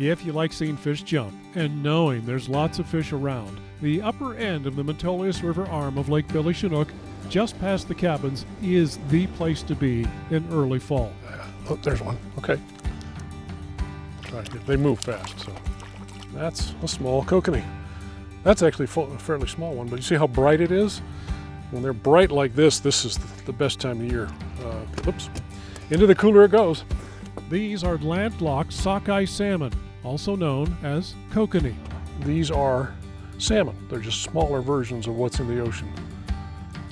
If you like seeing fish jump and knowing there's lots of fish around, the upper end of the Metolius River arm of Lake Billy Chinook, just past the cabins, is the place to be in early fall. Oh, there's one. Okay. They move fast, so that's a small kokanee. That's actually a fairly small one, but you see how bright it is? When they're bright like this is the best time of year. Oops. Into the cooler it goes. These are landlocked sockeye salmon, also known as kokanee. These are salmon. They're just smaller versions of what's in the ocean.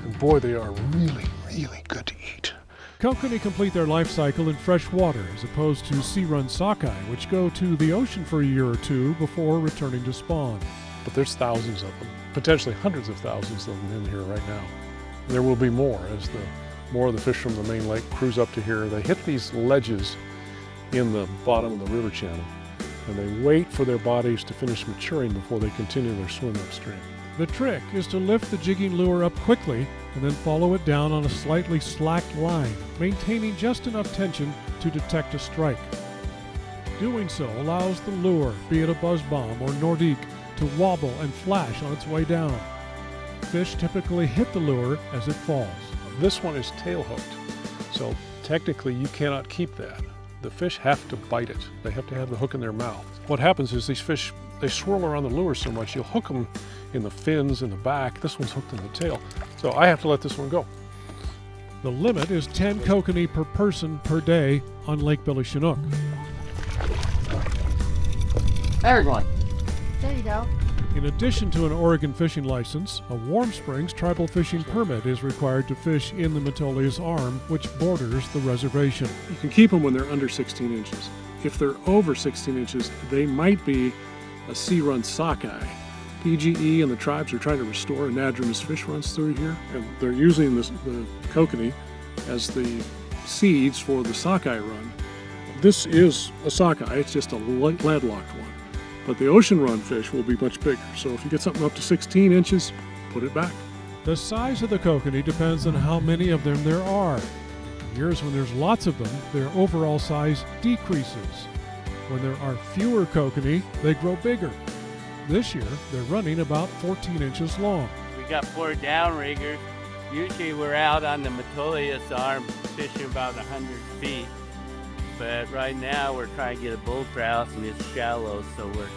And boy, they are really, really good to eat. Kokanee complete their life cycle in fresh water as opposed to sea-run sockeye, which go to the ocean for a year or two before returning to spawn. But there's thousands of them, potentially hundreds of thousands of them in here right now. There will be more as more of the fish from the main lake cruise up to here. They hit these ledges in the bottom of the river channel, and they wait for their bodies to finish maturing before they continue their swim upstream. The trick is to lift the jigging lure up quickly and then follow it down on a slightly slacked line, maintaining just enough tension to detect a strike. Doing so allows the lure, be it a buzz bomb or Nordique, to wobble and flash on its way down. Fish typically hit the lure as it falls. This one is tail hooked, so technically you cannot keep that. The fish have to bite it. They have to have the hook in their mouth. What happens is these fish, they swirl around the lure so much, you'll hook them in the fins, in the back. This one's hooked in the tail. So I have to let this one go. The limit is 10 kokanee per person per day on Lake Billy Chinook. There's one. There you go. In addition to an Oregon fishing license, a Warm Springs tribal fishing permit is required to fish in the Metolius Arm, which borders the reservation. You can keep them when they're under 16 inches. If they're over 16 inches, they might be a sea-run sockeye. PGE and the tribes are trying to restore anadromous fish runs through here, and they're using the kokanee as the seeds for the sockeye run. This is a sockeye, it's just a landlocked one. But the ocean run fish will be much bigger, so if you get something up to 16 inches, put it back. The size of the kokanee depends on how many of them there are. In years when there's lots of them, their overall size decreases. When there are fewer kokanee, they grow bigger. This year, they're running about 14 inches long. We got 4 downriggers. Usually we're out on the Metolius Arm fishing about 100 feet. But right now we're trying to get a bull trout and it's shallow, so we're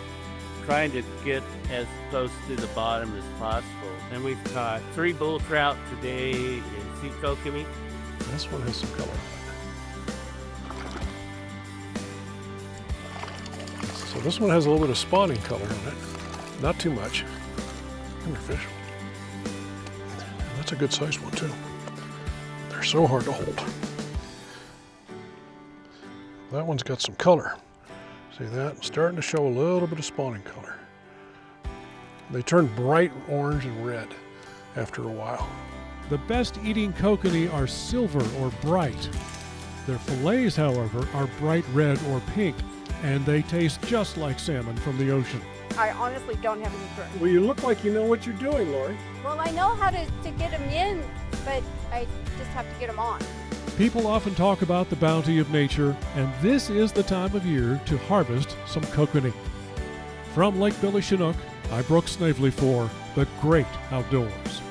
trying to get as close to the bottom as possible. And we've caught 3 bull trout today in sea kokanee. This one has some color on it. So this one has a little bit of spawning color on it. Not too much. Come here, fish. That's a good sized one too. They're so hard to hold. That one's got some color. See that? It's starting to show a little bit of spawning color. They turn bright orange and red after a while. The best eating kokanee are silver or bright. Their fillets, however, are bright red or pink, and they taste just like salmon from the ocean. I honestly don't have any grip. Well, you look like you know what you're doing, Lori. Well, I know how to get them in, but I just have to get them on. People often talk about the bounty of nature, and this is the time of year to harvest some kokanee. From Lake Billy Chinook, I'm Brooks Snavely for The Great Outdoors.